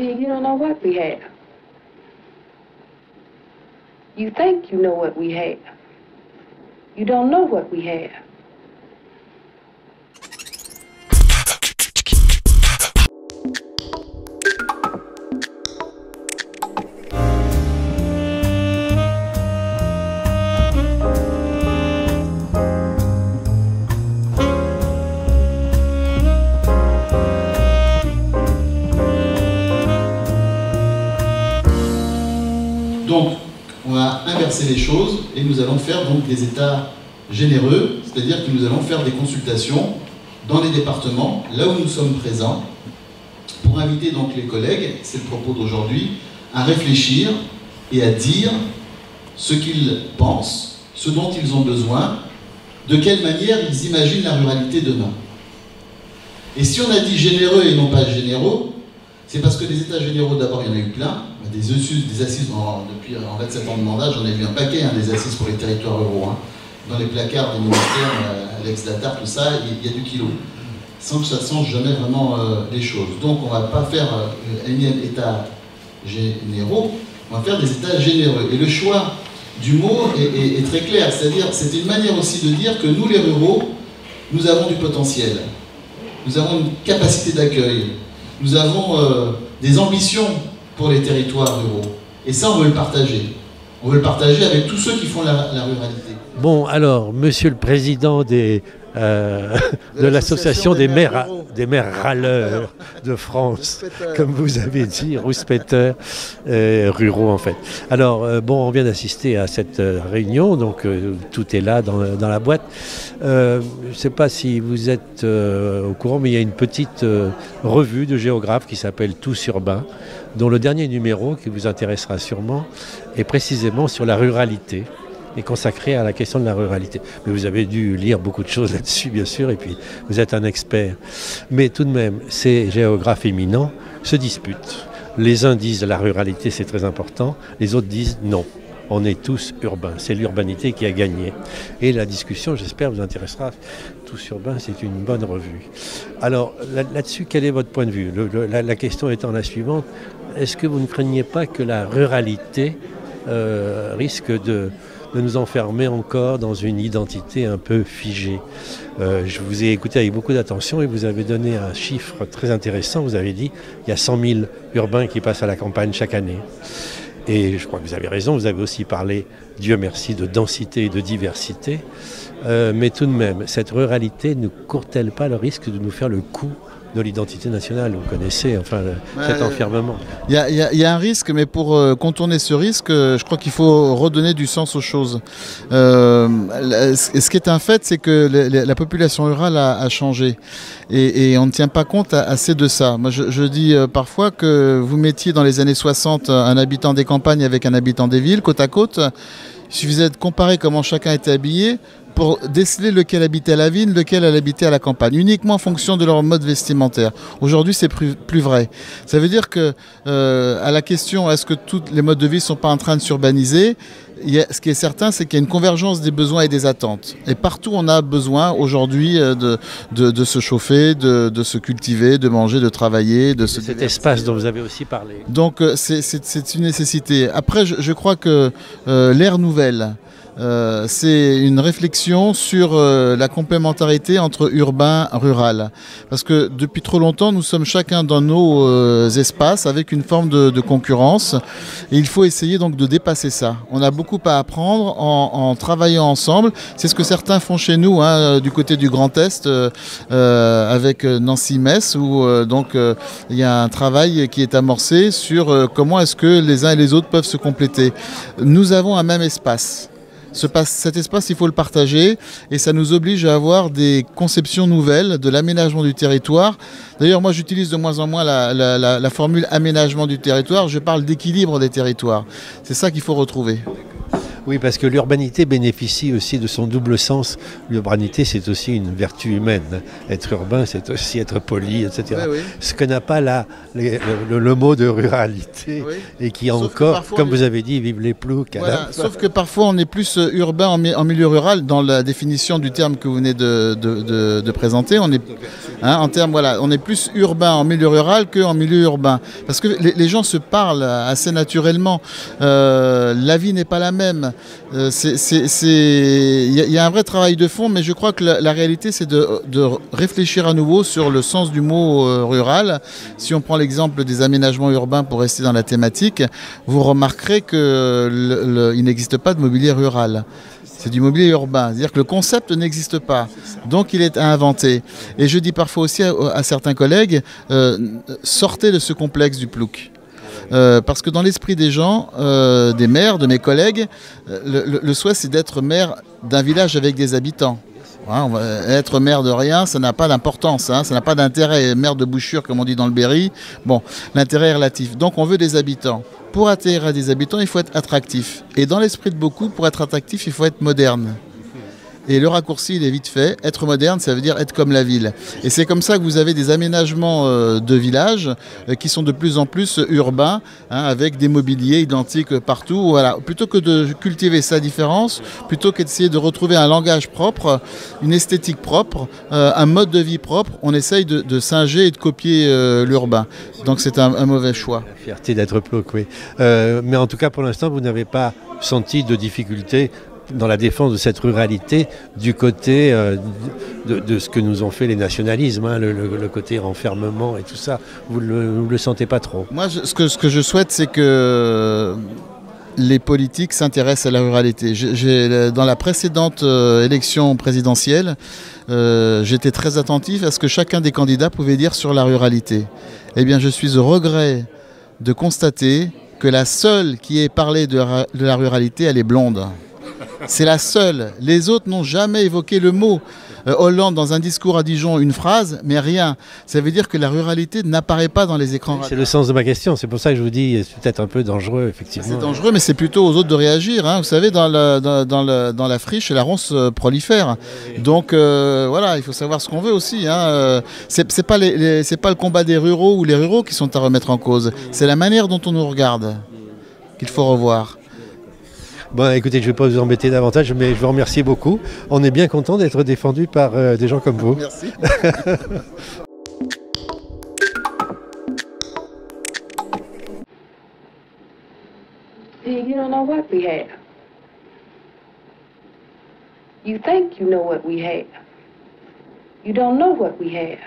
See, you don't know what we have. You think you know what we have. You don't know what we have. Donc, on va inverser les choses et nous allons faire donc des états généreux, c'est-à-dire que nous allons faire des consultations dans les départements, là où nous sommes présents, pour inviter donc les collègues, c'est le propos d'aujourd'hui, à réfléchir et à dire ce qu'ils pensent, ce dont ils ont besoin, de quelle manière ils imaginent la ruralité demain. Et si on a dit généreux et non pas généraux, c'est parce que les états généraux, d'abord, il y en a eu plein. Des assises, depuis en 27 ans de mandat, j'en ai vu un paquet, des assises pour les territoires ruraux. Dans les placards des ministères, à l'ex-Datar, tout ça, il y a du kilo. Sans que ça change jamais vraiment les choses. Donc on ne va pas faire énième état généraux, on va faire des états généreux. Et le choix du mot est très clair, c'est-à-dire c'est une manière aussi de dire que nous les ruraux, nous avons du potentiel. Nous avons une capacité d'accueil. Nous avons des ambitions pour les territoires ruraux. Et ça, on veut le partager. On veut le partager avec tous ceux qui font la ruralité. Bon, alors, monsieur le président de l'association des maires râleurs de France, comme vous avez dit, rouspéteurs ruraux en fait. Alors, bon, on vient d'assister à cette réunion, donc tout est là dans la boîte. Je ne sais pas si vous êtes au courant, mais il y a une petite revue de géographes qui s'appelle Tous Urbains, dont le dernier numéro, qui vous intéressera sûrement, est précisément sur la ruralité, est consacré à la question de la ruralité. Mais vous avez dû lire beaucoup de choses là-dessus, bien sûr, et puis vous êtes un expert. Mais tout de même, ces géographes éminents se disputent. Les uns disent la ruralité, c'est très important, les autres disent non. On est tous urbains, c'est l'urbanité qui a gagné. Et la discussion, j'espère, vous intéressera. Tous urbains, c'est une bonne revue. Alors, là-dessus, quel est votre point de vue? La question étant la suivante, est-ce que vous ne craignez pas que la ruralité risque de nous enfermer encore dans une identité un peu figée? Je vous ai écouté avec beaucoup d'attention et vous avez donné un chiffre très intéressant. Vous avez dit qu'il y a 100 000 urbains qui passent à la campagne chaque année. Et je crois que vous avez raison, vous avez aussi parlé, Dieu merci, de densité et de diversité. Mais tout de même, cette ruralité ne court-elle pas le risque de nous faire le coup de l'identité nationale? Vous connaissez cet enfermement. Il y a un risque, mais pour contourner ce risque, je crois qu'il faut redonner du sens aux choses. Ce qui est un fait, c'est que la population rurale a changé. Et on ne tient pas compte assez de ça. Moi, je dis parfois que vous mettiez dans les années 60 un habitant des campagnes avec un habitant des villes, côte à côte. Il suffisait de comparer comment chacun était habillé pour déceler lequel habitait à la ville, lequel habitait à la campagne, uniquement en fonction de leur mode vestimentaire. Aujourd'hui, c'est plus vrai. Ça veut dire que, à la question, est-ce que tous les modes de vie ne sont pas en train de s'urbaniser, ce qui est certain, c'est qu'il y a une convergence des besoins et des attentes. Et partout, on a besoin aujourd'hui de se chauffer, de se cultiver, de manger, de travailler, de se... Cet espace dont vous avez aussi parlé. Donc, c'est une nécessité. Après, je crois que l'ère nouvelle, c'est une réflexion sur la complémentarité entre urbain et rural. Parce que depuis trop longtemps, nous sommes chacun dans nos espaces avec une forme de concurrence. Et il faut essayer donc de dépasser ça. On a beaucoup à apprendre en travaillant ensemble. C'est ce que certains font chez nous, du côté du Grand Est, avec Nancy-Metz, où il y a un travail qui est amorcé sur comment est-ce que les uns et les autres peuvent se compléter. Nous avons un même espace. Cet espace, il faut le partager et ça nous oblige à avoir des conceptions nouvelles de l'aménagement du territoire. D'ailleurs, moi, j'utilise de moins en moins la formule aménagement du territoire. Je parle d'équilibre des territoires. C'est ça qu'il faut retrouver. Oui, parce que l'urbanité bénéficie aussi de son double sens. L'urbanité, c'est aussi une vertu humaine. Être urbain, c'est aussi être poli, etc. Oui, oui. Ce que n'a pas le mot de ruralité, Oui. et qui Sauf que encore, parfois, comme vous avez dit, vive les ploucs. Voilà. Sauf que parfois on est plus urbain en milieu rural, dans la définition du terme que vous venez de présenter. On est, en termes, voilà, on est plus urbain en milieu rural qu'en milieu urbain. Parce que les gens se parlent assez naturellement. La vie n'est pas la même. Il y a un vrai travail de fond, mais je crois que la réalité, c'est de réfléchir à nouveau sur le sens du mot rural. Si on prend l'exemple des aménagements urbains pour rester dans la thématique, vous remarquerez qu'il n'existe pas de mobilier rural. C'est du mobilier urbain, c'est-à-dire que le concept n'existe pas, donc il est à inventer. Et je dis parfois aussi à certains collègues, sortez de ce complexe du plouc. Parce que dans l'esprit des gens, des maires, de mes collègues, le souhait c'est d'être maire d'un village avec des habitants. Hein, être maire de rien, ça n'a pas d'importance, hein, ça n'a pas d'intérêt. Maire de bouchure, comme on dit dans le Berry, bon, l'intérêt est relatif. Donc on veut des habitants. Pour atterrir à des habitants, il faut être attractif. Et dans l'esprit de beaucoup, pour être attractif, il faut être moderne. Et le raccourci, il est vite fait. Être moderne, ça veut dire être comme la ville. Et c'est comme ça que vous avez des aménagements de villages qui sont de plus en plus urbains, hein, avec des mobiliers identiques partout. Voilà. Plutôt que de cultiver sa différence, plutôt que d'essayer de retrouver un langage propre, une esthétique propre, un mode de vie propre, on essaye de singer et de copier l'urbain. Donc c'est un mauvais choix. La fierté d'être plouc, oui. Mais en tout cas, pour l'instant, vous n'avez pas senti de difficulté dans la défense de cette ruralité du côté de ce que nous ont fait les nationalismes, hein, le côté renfermement et tout ça. Vous ne le sentez pas trop? Moi, ce que je souhaite, c'est que les politiques s'intéressent à la ruralité. Dans la précédente élection présidentielle, j'étais très attentif à ce que chacun des candidats pouvait dire sur la ruralité. Eh bien, je suis au regret de constater que la seule qui ait parlé de la ruralité, elle est blonde. C'est la seule. Les autres n'ont jamais évoqué le mot. Hollande, dans un discours à Dijon, une phrase, mais rien. Ça veut dire que la ruralité n'apparaît pas dans les écrans radars. C'est le sens de ma question. C'est pour ça que je vous dis, c'est peut-être un peu dangereux, effectivement. C'est dangereux, mais c'est plutôt aux autres de réagir. Hein. Vous savez, dans la friche, la ronce prolifère. Donc voilà, il faut savoir ce qu'on veut aussi. Hein. C'est pas le combat des ruraux ou les ruraux qui sont à remettre en cause. C'est la manière dont on nous regarde qu'il faut revoir. Bon, écoutez, je ne vais pas vous embêter davantage, mais je vous remercie beaucoup. On est bien content d'être défendu par des gens comme vous. Merci. See, you don't know what we have. You think you know what we have. You don't know what we have.